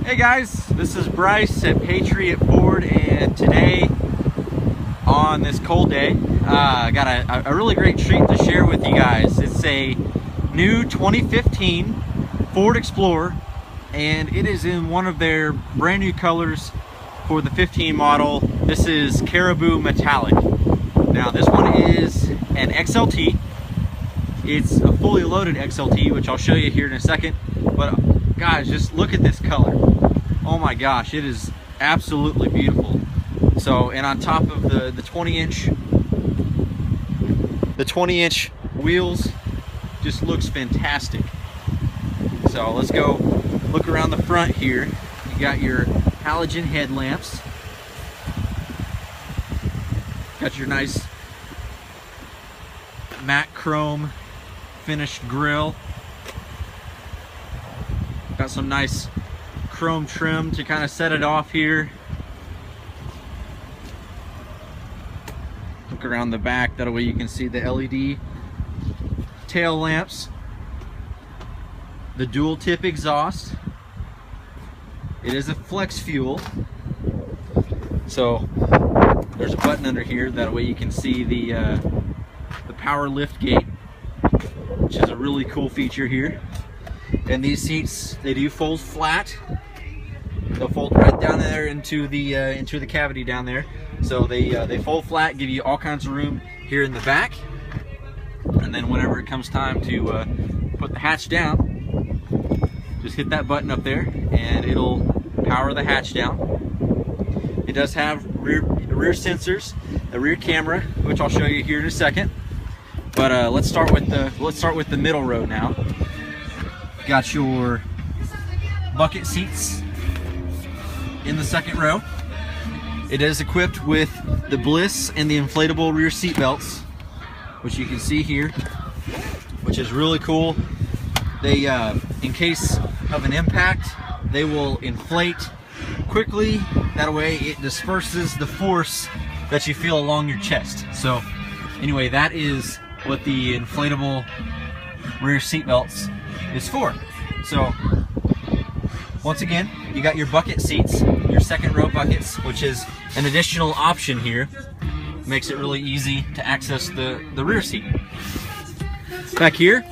Hey guys, this is Bryce at Patriot Ford, and today on this cold day I got a really great treat to share with you guys. It's a new 2015 Ford Explorer, and it is in one of their brand new colors for the 15 model. This is Caribou Metallic. Now this one is an XLT. It's a fully loaded XLT, which I'll show you here in a second. But guys, just look at this color. Oh my gosh, it is absolutely beautiful. So, and on top of the 20-inch wheels, just looks fantastic. So let's go look around the front here. You got your halogen headlamps. Got your nice matte chrome finished grille. Got some nice chrome trim to kind of set it off here. Look around the back, that way you can see the LED tail lamps, the dual tip exhaust. It is a flex fuel, so there's a button under here, that way you can see the power lift gate, which is a really cool feature here. And these seats, they do fold flat. They'll fold right down there into the cavity down there. So they fold flat, give you all kinds of room here in the back. And then whenever it comes time to put the hatch down, just hit that button up there and it'll power the hatch down. It does have rear sensors, a rear camera, which I'll show you here in a second. But let's start with the middle row now. Got your bucket seats in the second row. It is equipped with the Bliss and the inflatable rear seat belts, which you can see here, which is really cool. They, in case of an impact, they will inflate quickly. That way it disperses the force that you feel along your chest. So anyway, that is what the inflatable rear seat belts is for. So once again, you got your bucket seats, your second row buckets, which is an additional option here. Makes it really easy to access the rear seat. Back here,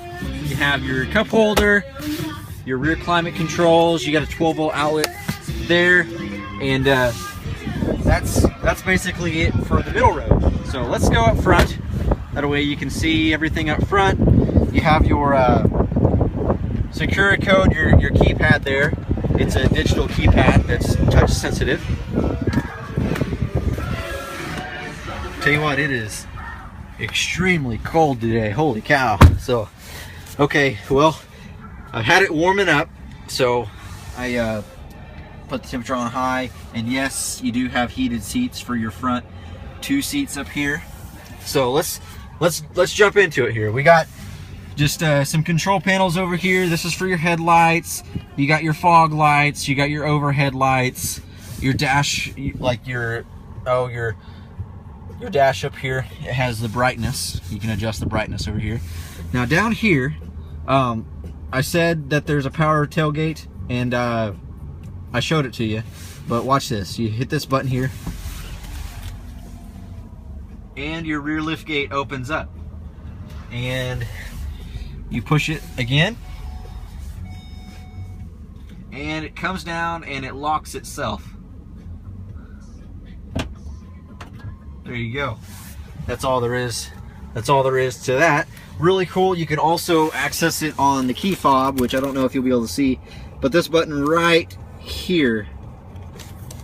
you have your cup holder, your rear climate controls. You got a 12-volt outlet there, and that's basically it for the middle row. So let's go up front. That way you can see everything up front. You have your Secura code, your keypad there. It's a digital keypad that's touch sensitive. Tell you what, it is extremely cold today. Holy cow. So, okay, well, I've had it warming up, so I put the temperature on high, and yes, you do have heated seats for your front 2 seats up here. So let's jump into it here. We got just some control panels over here. This is for your headlights. You got your fog lights, you got your overhead lights, your dash, like your dash up here. It has the brightness. You can adjust the brightness over here. Now down here, I said that there's a power tailgate, and I showed it to you, but watch this. You hit this button here, and your rear lift gate opens up, and you push it again, and it comes down and it locks itself. There you go. That's all there is. That's all there is to that. Really cool. You can also access it on the key fob, which I don't know if you'll be able to see, but this button right here,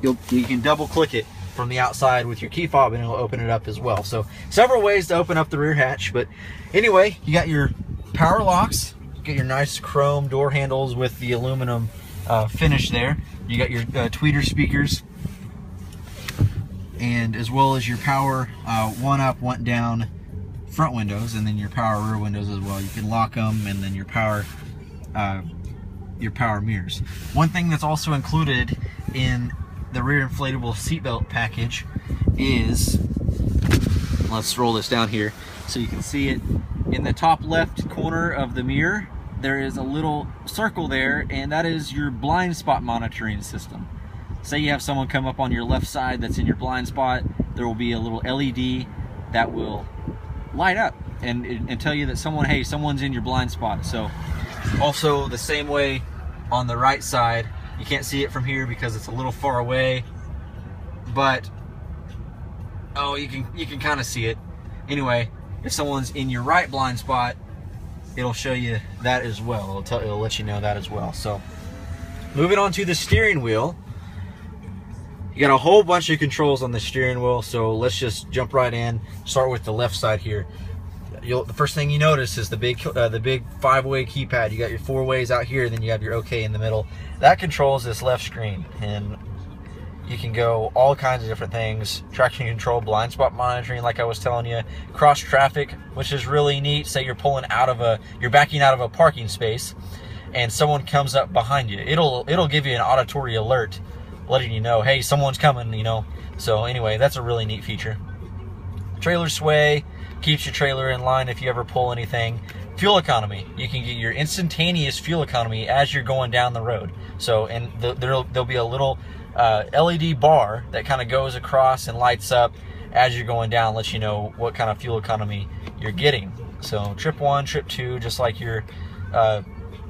you can double click it from the outside with your key fob and it'll open it up as well. So several ways to open up the rear hatch. But anyway, you got your power locks. You got your nice chrome door handles with the aluminum finish there. You got your tweeter speakers, and as well as your power one up, one down front windows, and then your power rear windows as well. You can lock them, and then your power mirrors. One thing that's also included in the rear inflatable seatbelt package is, let's roll this down here so you can see it, in the top left corner of the mirror there is a little circle there, and that is your blind spot monitoring system. Say you have someone come up on your left side that's in your blind spot, there will be a little LED that will light up and tell you that someone's in your blind spot. So also the same way on the right side, you can't see it from here because it's a little far away, but oh, you can kind of see it. Anyway, if someone's in your right blind spot, it'll show you that as well. It'll let you know that as well. So moving on to the steering wheel, you got a whole bunch of controls on the steering wheel, so let's just jump right in. Start with the left side here. The first thing you notice is the big 5-way keypad. You got your 4 ways out here, then you have your OK in the middle. That controls this left screen, and you can go all kinds of different things. Traction control, blind spot monitoring, like I was telling you, cross traffic, which is really neat. Say you're backing out of a parking space, and someone comes up behind you. It'll give you an auditory alert, letting you know, hey, someone's coming, you know. So anyway, that's a really neat feature. Trailer sway keeps your trailer in line if you ever pull anything. Fuel economy, you can get your instantaneous fuel economy as you're going down the road. So, and there'll be a little LED bar that kind of goes across and lights up as you're going down, lets you know what kind of fuel economy you're getting. So trip 1, trip 2, just like you're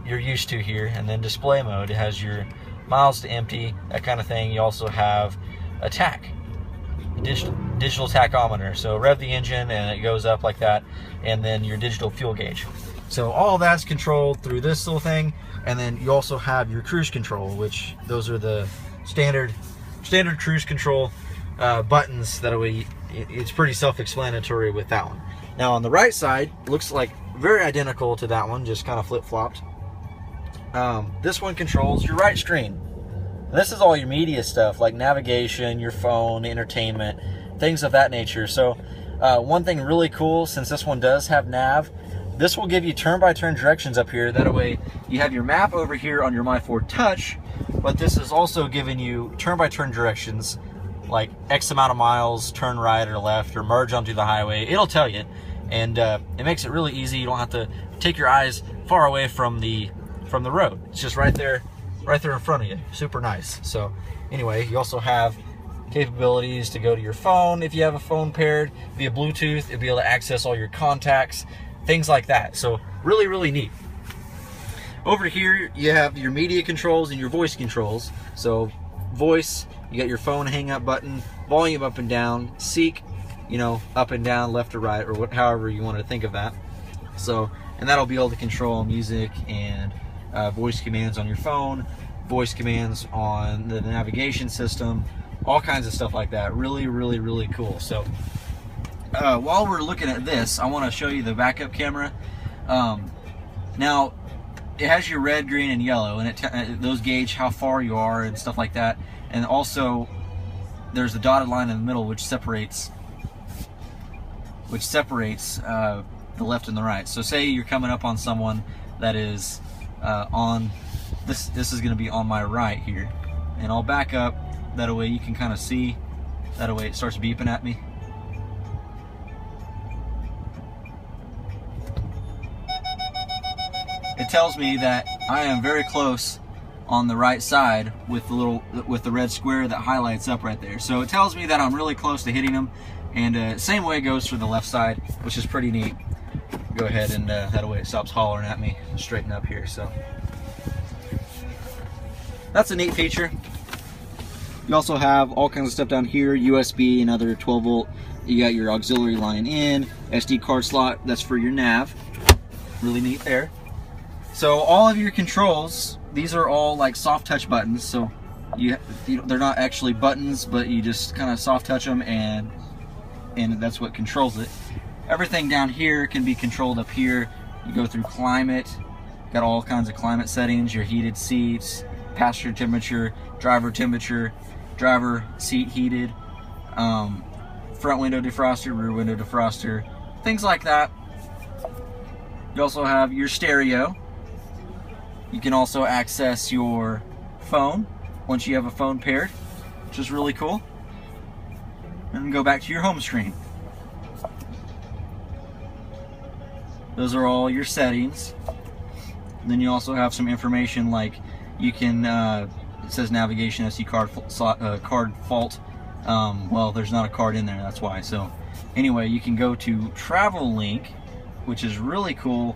used to here. And then display mode, it has your miles to empty, that kind of thing. You also have a tach, digital tachometer. So rev the engine and it goes up like that, and then your digital fuel gauge. So all that's controlled through this little thing. And then you also have your cruise control, which those are the standard cruise control buttons. That way it's pretty self-explanatory with that one. Now on the right side, looks like very identical to that one, just kind of flip-flopped. This one controls your right screen. This is all your media stuff, like navigation, your phone, entertainment, things of that nature. So one thing really cool, since this one does have nav, this will give you turn-by-turn directions up here. That way you have your map over here on your My4 Touch, but this is also giving you turn-by-turn directions, like X amount of miles, turn right or left, or merge onto the highway. It'll tell you, and it makes it really easy. You don't have to take your eyes far away from the road. It's just right there in front of you. Super nice. So anyway, you also have capabilities to go to your phone if you have a phone paired via Bluetooth. You'll be able to access all your contacts, things like that. So really, really neat. Over here, you have your media controls and your voice controls. So voice, you got your phone hang up button, volume up and down, seek, you know, up and down, left or right, or however you want to think of that. So, and that'll be able to control music and voice commands on your phone, voice commands on the navigation system, all kinds of stuff like that. Really, really, really cool. So while we're looking at this, I want to show you the backup camera. Now it has your red, green, and yellow, and those gauge how far you are and stuff like that. And also there's a dotted line in the middle which separates the left and the right. So say you're coming up on someone that is on this is going to be on my right here, and I'll back up, that way you can kind of see, that way it starts beeping at me. It tells me that I am very close on the right side with the red square that highlights up right there. So it tells me that I'm really close to hitting them, and same way goes for the left side, which is pretty neat. Go ahead and that way it stops hollering at me. Straighten up here. So that's a neat feature. You also have all kinds of stuff down here, USB, another 12 volt. You got your auxiliary line in, SD card slot, that's for your nav. Really neat there. So all of your controls, these are all like soft touch buttons. So they're not actually buttons, but you just kind of soft touch them, and that's what controls it. Everything down here can be controlled up here. You go through climate, got all kinds of climate settings, your heated seats, passenger temperature, driver seat heated, front window defroster, rear window defroster, things like that. You also have your stereo. You can also access your phone once you have a phone paired, which is really cool. And then go back to your home screen. Those are all your settings. Then you also have some information like you can, it says navigation SD card, card fault. Well, there's not a card in there, that's why. So anyway, you can go to Travel Link, which is really cool.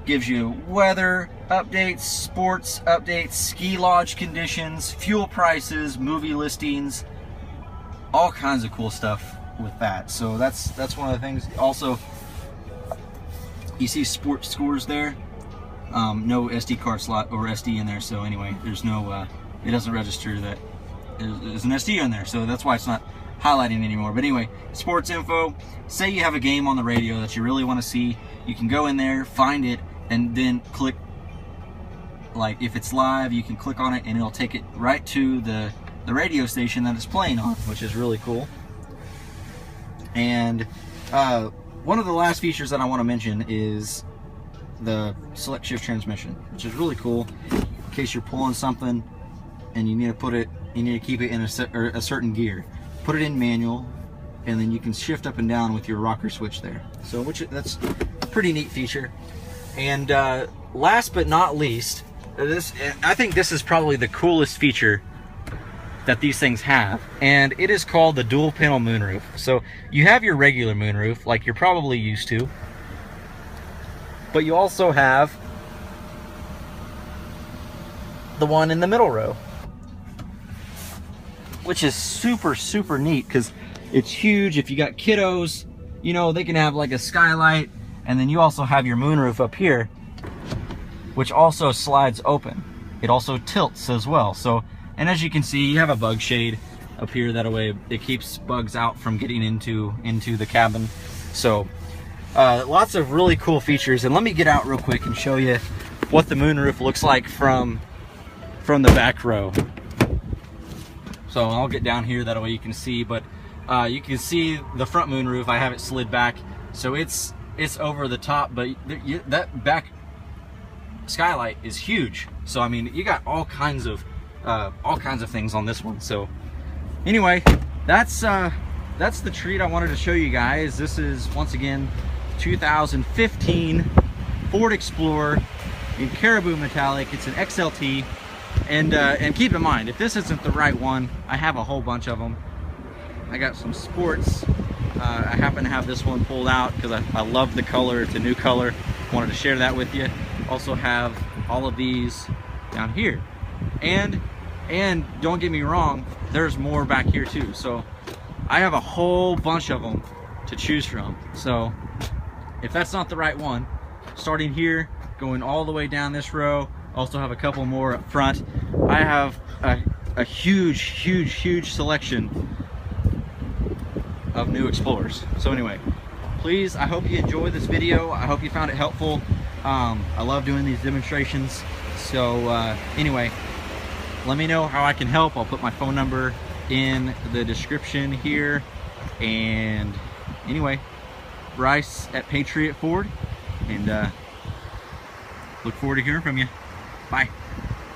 Gives you weather updates, sports updates, ski lodge conditions, fuel prices, movie listings, all kinds of cool stuff with that. So that's one of the things. Also, you see sports scores there. No SD card slot or SD in there. So anyway, there's no, it doesn't register that there's an SD in there. So that's why it's not highlighting anymore. But anyway, sports info. Say you have a game on the radio that you really want to see. You can go in there, find it, and then click, like if it's live, you can click on it and it'll take it right to the radio station that it's playing on, which is really cool. And one of the last features that I want to mention is the select shift transmission, which is really cool in case you're pulling something and you need to put it, you need to keep it in a certain gear. Put it in manual, and then you can shift up and down with your rocker switch there. So that's a pretty neat feature. And last but not least, I think this is probably the coolest feature that these things have, and it is called the dual panel moonroof. So you have your regular moonroof like you're probably used to, but you also have the one in the middle row, which is super neat because it's huge. If you got kiddos, you know, they can have like a skylight, and then you also have your moonroof up here, which also slides open. It also tilts as well. So, and as you can see, you have a bug shade up here. That way it keeps bugs out from getting into the cabin. So lots of really cool features. And let me get out real quick and show you what the moonroof looks like from the back row. So I'll get down here, that way you can see. But you can see the front moonroof. I have it slid back, so it's over the top, but that back skylight is huge. So I mean, you got all kinds of things on this one. So anyway, that's the treat I wanted to show you guys. This is once again 2015 Ford Explorer in Caribou metallic. It's an XLT, and keep in mind, if this isn't the right one, I have a whole bunch of them. I got some sports. I happen to have this one pulled out because I love the color. It's a new color. Wanted to share that with you. Also have all of these down here, and don't get me wrong, there's more back here too. So I have a whole bunch of them to choose from. So if that's not the right one, starting here, going all the way down this row, also have a couple more up front. I have a huge selection of new Explorers. So anyway, please, I hope you enjoyed this video. I hope you found it helpful. I love doing these demonstrations. So anyway, let me know how I can help. I'll put my phone number in the description here. And anyway, Bryce at Patriot Ford, and look forward to hearing from you. Bye.